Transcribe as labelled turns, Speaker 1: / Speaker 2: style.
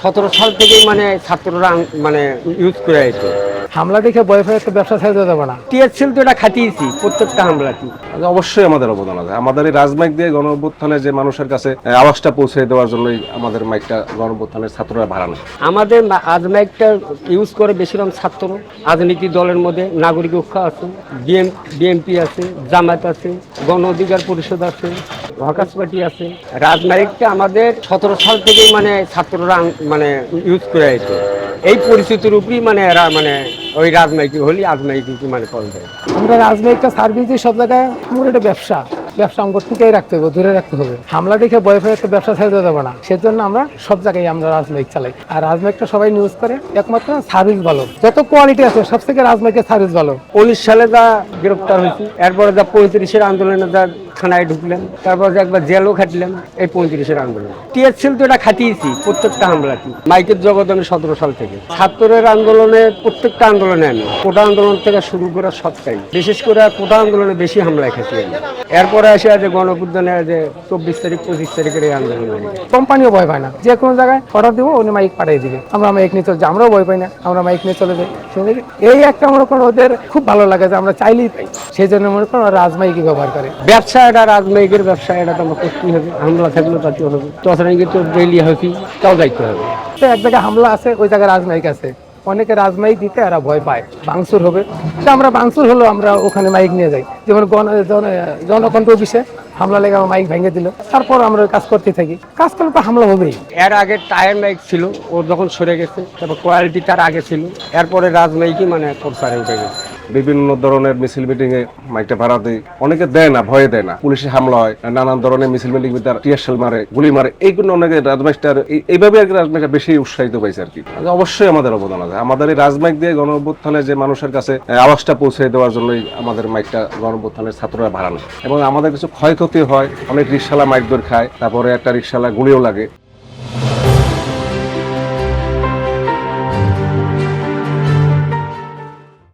Speaker 1: 17 সাল থেকেই মানে ছাত্ররা মানে ইউজ করে আসছে।
Speaker 2: হামলা দেখে ভয় পেয়ে একটা ব্যবসা ছেড়ে দিতে যাবে না।
Speaker 1: টিএসএল তো এটা খাটিয়েছি প্রত্যেকটা হামলাতে।
Speaker 3: অবশ্যই আমাদের অবদান আছে। আমাদের এই রাজমাইক দিয়ে গণ অভ্যুত্থানে যে মানুষের কাছে আওয়াজটা পৌঁছে দেওয়ার জন্যই আমাদের মাইকটা গণ অভ্যুত্থানের ছাত্ররা ভাড়া নেয়।
Speaker 1: আমাদের আজমাইকটা ইউজ করে বেশিরভাগ ছাত্র, রাজনীতি দলের মধ্যে নাগরিক ঐক্য আছে, বিএনপি আছে, জামাত আছে, গণ অধিকার পরিষদ আছে, ওয়ার্কার্স পার্টি আছে। রাজমাইকটা আমাদের 17 সাল থেকেই মানে ছাত্ররা মানে ইউজ করে আসছে। এই পরিস্থিতির উপরেই মানে এরা মানে ওই রাজমাইকি হলি আজমাইকি মানে কল দেয়।
Speaker 2: আমরা রাজনৈতিক সার্ভিস দিই সব জায়গায়। আমার এটা ব্যবসা অঙ্গ টিকেই রাখতে হবে, দূরে রাখতে হবে। হামলা দেখে ভয় পেয়ে একটা ব্যবসা ছেড়ে দিতে যাবে না। সেজন্য আমরা সব জায়গায় আমরা রাজনৈতিক চালাই। আর রাজনৈতিকটা সবাই নিউজ করে, একমাত্র সার্ভিস ভালো। যত কোয়ালিটি আছে সব থেকে রাজনৈতিক সার্ভিস ভালো।
Speaker 1: 19 সালে যা গ্রেপ্তার হয়েছি, এরপরে যা 35-এর আন্দোলনে যা থানায় ঢুকলেন, তারপর যে একবার জেলও খাটলেন এই 35-এর আন্দোলন। টিএসএল তো এটা খাটিয়েছি প্রত্যেকটা হামলাতে। মাইকের জগৎ আমি 17 সাল থেকে ছাত্রের আন্দোলনে, প্রত্যেকটা আন্দোলনে আমি কোটা আন্দোলন থেকে শুরু করা সবটাই, বিশেষ করে কোটা আন্দোলনে বেশি হামলায় খেয়েছি আমি। এরপরে আসে যে গণঅভ্যুত্থানে যে 24 তারিখ 25 তারিখের এই আন্দোলন।
Speaker 2: কোম্পানিও ভয় পায় না, যে কোনো জায়গায় অর্ডার দিব উনি মাইক পাঠিয়ে দিবে। আমরা মাইক নিয়ে চলে যাই, আমরাও ভয় পাই না, আমরা মাইক নিয়ে চলে যাই। এই একটা মনে করো ওদের খুব ভালো লাগে যে আমরা চাইলেই পাই, সেই জন্য মনে করো রাজমাইকই ব্যবহার করে।
Speaker 1: ব্যবসা এটা রাজনৈতিক ব্যবসা, এটা তো আমার করতেই হবে। হামলা থাকলেও তাতেও হবে, তছাড়া কিন্তু ডেইলি হকি তাও দায়িত্ব হবে।
Speaker 2: তো এক জায়গায় হামলা আছে, ওই জায়গায় রাজমাইক আছে। অনেকে রাজমাইক দিতে এরা ভয় পায়, ভাঙচুর হবে। তো আমরা ভাঙচুর হলো আমরা ওখানে মাইক নিয়ে যাই। যেমন জনকণ্ঠ অফিসে হামলা লেগে আমার মাইক ভেঙে দিল, তারপর আমরা কাজ করতে থাকি। কাজ করলে তো হামলা হবেই।
Speaker 1: এর আগে টায়ার মাইক ছিল, ও যখন সরে গেছে, তারপর কোয়ালিটি তার আগে ছিল, এরপরে রাজমাইকই মানে প্রচারে উঠে গেছে।
Speaker 3: বিভিন্ন ধরনের মিছিল মিটিং এ মাইকটা ভাড়া দেয়, অনেকে দেয় না, ভয়ে দেয় না। পুলিশে হামলা হয়, নানান ধরনের মিছিল মিটিং টিয়ারশেল মারে, গুলি মারে, এইগুলো অনেকে রাজমাইকটার এইভাবে আর কি রাজমাইকটা বেশি উৎসাহিত পাইছে আর কি। অবশ্যই আমাদের অবদান আছে। আমাদের এই রাজমাইক দিয়ে গণ অভ্যুত্থানে যে মানুষের কাছে আওয়াজটা পৌঁছে দেওয়ার জন্যই আমাদের মাইকটা গণ অভ্যুত্থানের ছাত্ররা ভাড়া নেয়। এবং আমাদের কিছু ক্ষয়ক্ষতি হয়, অনেক রিক্সাওয়ালা মাইক দৌড় খায়, তারপরে একটা রিক্সাওয়ালা গুলিও লাগে।